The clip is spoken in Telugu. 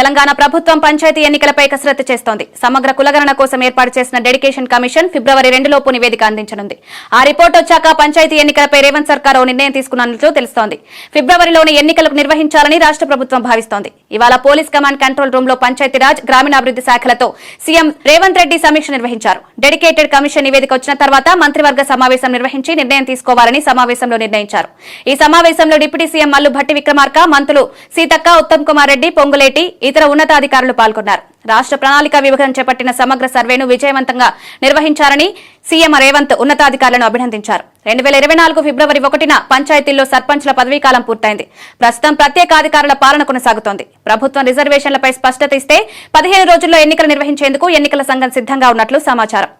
తెలంగాణ ప్రభుత్వం పంచాయతీ ఎన్నికలపై కసరత్తు చేస్తోంది. సమగ్ర కులగణన కోసం ఏర్పాటు చేసిన డెడికేషన్ కమిషన్ ఫిబ్రవరి 2 లోపు నివేదిక అందించనుంది. ఆ రిపోర్ట్ వచ్చాక పంచాయతీ ఎన్నికలపై రేవంత్ సర్కార్ ఓ నిర్ణయం తీసుకున్నట్లు తెలుస్తోంది. ఫిబ్రవరిలోనే ఎన్నికలకు నిర్వహించాలని రాష్ట్ర ప్రభుత్వం భావిస్తోంది. ఇవాళ పోలీస్ కమాండ్ కంట్రోల్ రూమ్ లో పంచాయతీరాజ్, గ్రామీణాభివృద్ధి శాఖలతో సీఎం రేవంత్ రెడ్డి సమీక్ష నిర్వహించారు. డెడికేటెడ్ కమిషన్ నివేదిక వచ్చిన తర్వాత మంత్రివర్గ సమావేశం నిర్వహించి నిర్ణయం తీసుకోవాలని సమావేశంలో నిర్ణయించారు. ఈ సమావేశంలో డిప్యూటీ సీఎం మల్లు భట్టి విక్రమార్క, మంత్రులు సీతక్క, ఉత్తమ్ కుమార్ రెడ్డి, పొంగులేటి, ఇతర ఉన్నతాధికారులు పాల్గొన్నారు. రాష్ట్ర ప్రణాళిక విభజన చేపట్టిన సమగ్ర సర్వేను విజయవంతంగా నిర్వహించారని సీఎం రేవంత్ ఉన్నతాధికారులను అభినందించారు. 2024 ఫిబ్రవరి 1న పంచాయతీల్లో సర్పంచ్ల పదవీకాలం పూర్తయింది. ప్రస్తుతం ప్రత్యేకాధికారుల పాలన కొనసాగుతోంది. ప్రభుత్వం రిజర్వేషన్లపై స్పష్టత ఇస్తే 15 రోజుల్లో ఎన్నికలు నిర్వహించేందుకు ఎన్నికల సంఘం సిద్ధంగా ఉన్నట్లు సమాచారం.